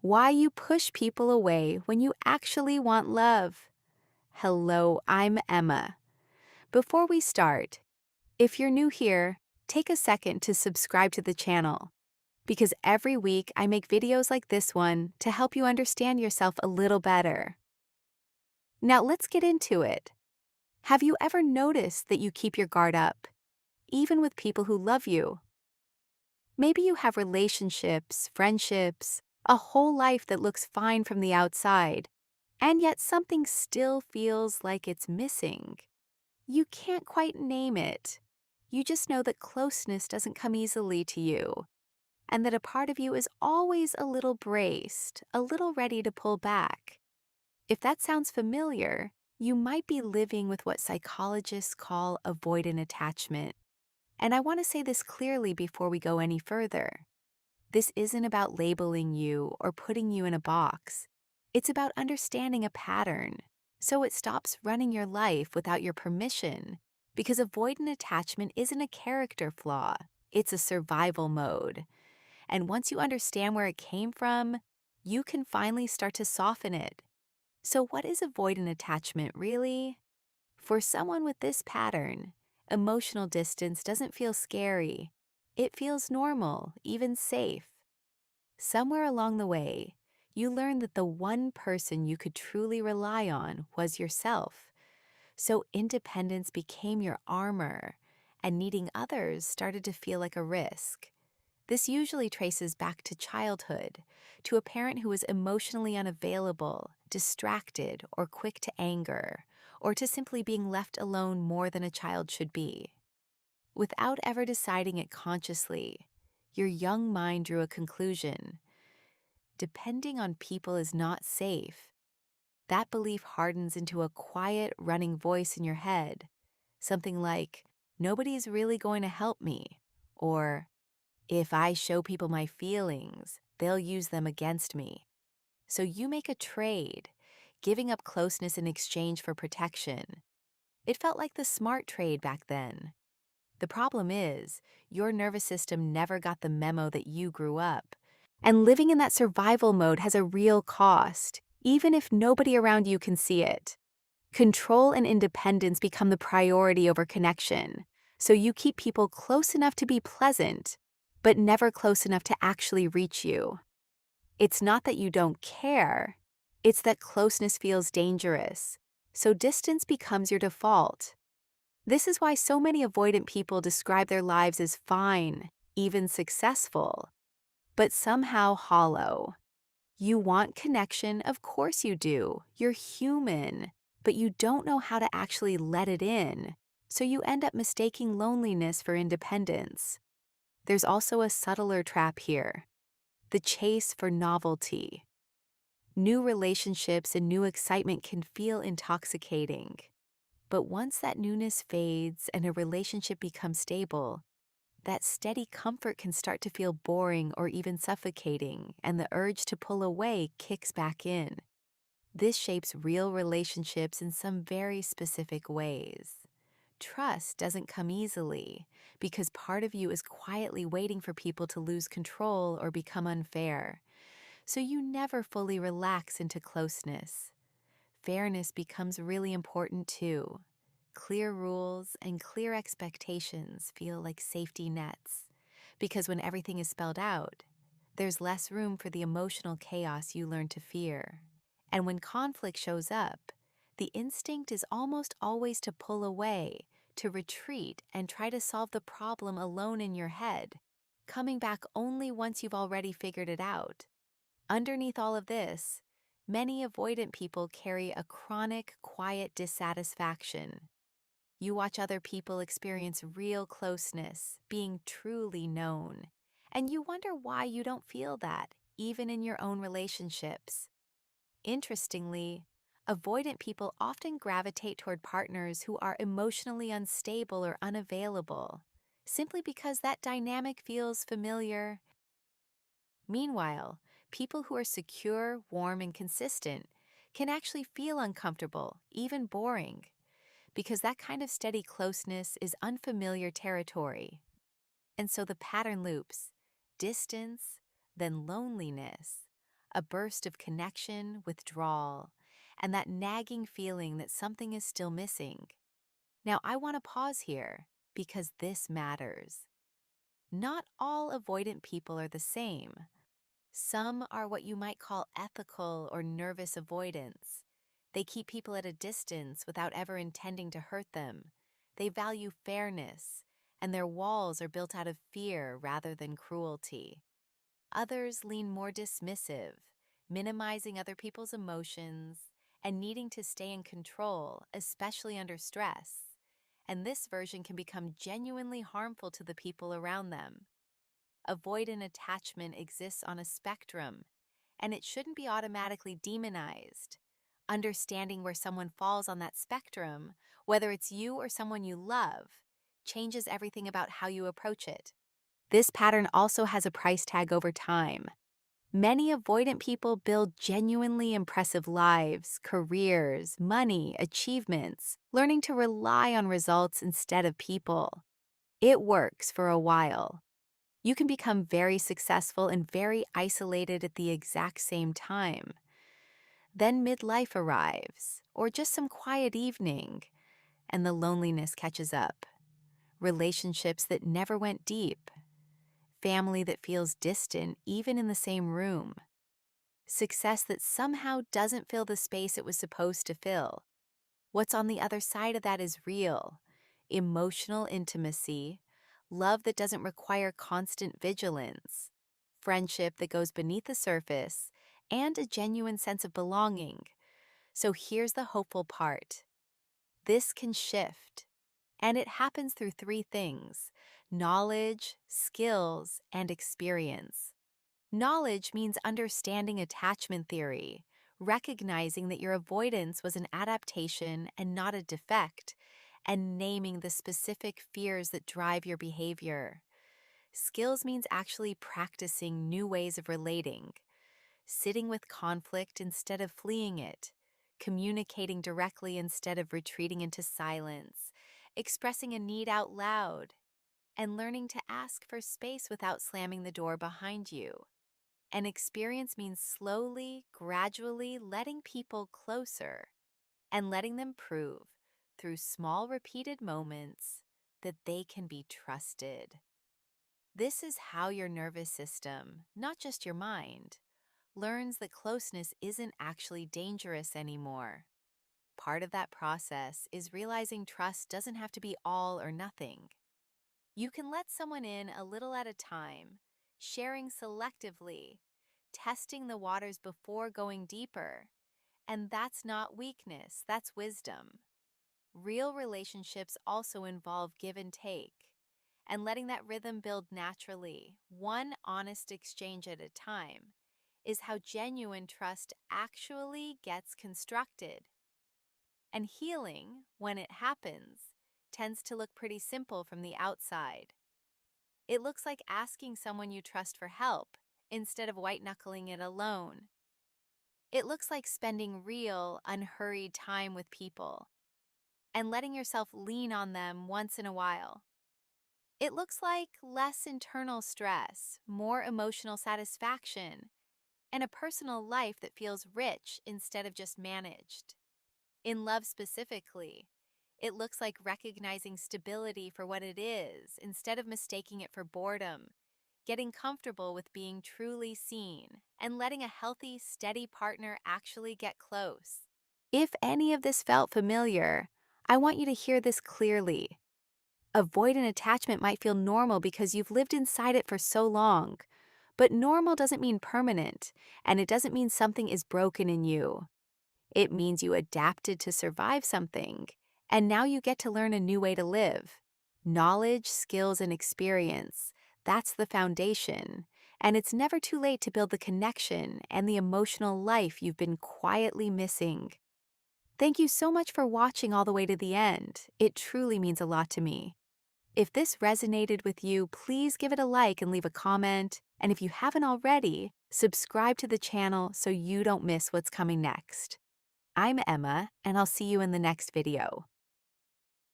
Why you push people away when you actually want love. Hello, I'm Emma. Before we start, if you're new here, take a second to subscribe to the channel, because every week I make videos like this one to help you understand yourself a little better. Now let's get into it. Have you ever noticed that you keep your guard up, even with people who love you? Maybe you have relationships, friendships, a whole life that looks fine from the outside, and yet something still feels like it's missing. You can't quite name it. You just know that closeness doesn't come easily to you, and that a part of you is always a little braced, a little ready to pull back. If that sounds familiar, you might be living with what psychologists call avoidant attachment. And I want to say this clearly before we go any further. This isn't about labeling you or putting you in a box. It's about understanding a pattern, so it stops running your life without your permission. Because avoidant attachment isn't a character flaw, it's a survival mode. And once you understand where it came from, you can finally start to soften it. So, what is avoidant attachment really? For someone with this pattern, emotional distance doesn't feel scary. It feels normal, even safe. Somewhere along the way, you learned that the one person you could truly rely on was yourself. So independence became your armor, and needing others started to feel like a risk. This usually traces back to childhood, to a parent who was emotionally unavailable, distracted, or quick to anger, or to simply being left alone more than a child should be. Without ever deciding it consciously, your young mind drew a conclusion. Depending on people is not safe. That belief hardens into a quiet, running voice in your head. Something like, nobody's really going to help me, or if I show people my feelings, they'll use them against me. So you make a trade, giving up closeness in exchange for protection. It felt like the smart trade back then. The problem is, your nervous system never got the memo that you grew up. And living in that survival mode has a real cost, even if nobody around you can see it. Control and independence become the priority over connection. So you keep people close enough to be pleasant, but never close enough to actually reach you. It's not that you don't care, it's that closeness feels dangerous. So distance becomes your default. This is why so many avoidant people describe their lives as fine, even successful, but somehow hollow. You want connection, of course you do. You're human, but you don't know how to actually let it in. So you end up mistaking loneliness for independence. There's also a subtler trap here: the chase for novelty. New relationships and new excitement can feel intoxicating. But once that newness fades and a relationship becomes stable, that steady comfort can start to feel boring or even suffocating, and the urge to pull away kicks back in. This shapes real relationships in some very specific ways. Trust doesn't come easily because part of you is quietly waiting for people to lose control or become unfair. So you never fully relax into closeness. Fairness becomes really important too. Clear rules and clear expectations feel like safety nets, because when everything is spelled out, there's less room for the emotional chaos you learn to fear. And when conflict shows up, the instinct is almost always to pull away, to retreat and try to solve the problem alone in your head, coming back only once you've already figured it out. Underneath all of this, many avoidant people carry a chronic, quiet dissatisfaction. You watch other people experience real closeness, being truly known, and you wonder why you don't feel that, even in your own relationships. Interestingly, avoidant people often gravitate toward partners who are emotionally unstable or unavailable, simply because that dynamic feels familiar. Meanwhile, people who are secure, warm, and consistent can actually feel uncomfortable, even boring, because that kind of steady closeness is unfamiliar territory. And so the pattern loops: distance, then loneliness, a burst of connection, withdrawal, and that nagging feeling that something is still missing. Now, I want to pause here because this matters. Not all avoidant people are the same. Some are what you might call ethical or nervous avoidants. They keep people at a distance without ever intending to hurt them. They value fairness, and their walls are built out of fear rather than cruelty. Others lean more dismissive, minimizing other people's emotions and needing to stay in control, especially under stress. And this version can become genuinely harmful to the people around them. Avoidant attachment exists on a spectrum, and it shouldn't be automatically demonized. Understanding where someone falls on that spectrum, whether it's you or someone you love, changes everything about how you approach it. This pattern also has a price tag over time. Many avoidant people build genuinely impressive lives, careers, money, achievements, learning to rely on results instead of people. It works for a while. You can become very successful and very isolated at the exact same time. Then midlife arrives, or just some quiet evening, and the loneliness catches up. Relationships that never went deep. Family that feels distant even in the same room. Success that somehow doesn't fill the space it was supposed to fill. What's on the other side of that is real. Emotional intimacy, love that doesn't require constant vigilance, friendship that goes beneath the surface, and a genuine sense of belonging. So here's the hopeful part. This can shift, and it happens through three things: knowledge, skills, and experience. Knowledge means understanding attachment theory, recognizing that your avoidance was an adaptation and not a defect, and naming the specific fears that drive your behavior. Skills means actually practicing new ways of relating, sitting with conflict instead of fleeing it, communicating directly instead of retreating into silence, expressing a need out loud, and learning to ask for space without slamming the door behind you. An experience means slowly, gradually letting people closer and letting them prove through small repeated moments that they can be trusted. This is how your nervous system, not just your mind, learns that closeness isn't actually dangerous anymore. Part of that process is realizing trust doesn't have to be all or nothing. You can let someone in a little at a time, sharing selectively, testing the waters before going deeper. And that's not weakness, that's wisdom. Real relationships also involve give and take, and letting that rhythm build naturally, one honest exchange at a time, is how genuine trust actually gets constructed. And healing, when it happens, tends to look pretty simple from the outside. It looks like asking someone you trust for help instead of white-knuckling it alone. It looks like spending real, unhurried time with people and letting yourself lean on them once in a while. It looks like less internal stress, more emotional satisfaction, and a personal life that feels rich instead of just managed. In love specifically, it looks like recognizing stability for what it is instead of mistaking it for boredom, getting comfortable with being truly seen, and letting a healthy, steady partner actually get close. If any of this felt familiar, I want you to hear this clearly. Avoidant attachment might feel normal because you've lived inside it for so long, but normal doesn't mean permanent, and it doesn't mean something is broken in you. It means you adapted to survive something, and now you get to learn a new way to live. Knowledge, skills, and experience, that's the foundation, and it's never too late to build the connection and the emotional life you've been quietly missing. Thank you so much for watching all the way to the end. It truly means a lot to me. If this resonated with you, please give it a like and leave a comment. And if you haven't already, subscribe to the channel so you don't miss what's coming next. I'm Emma, and I'll see you in the next video.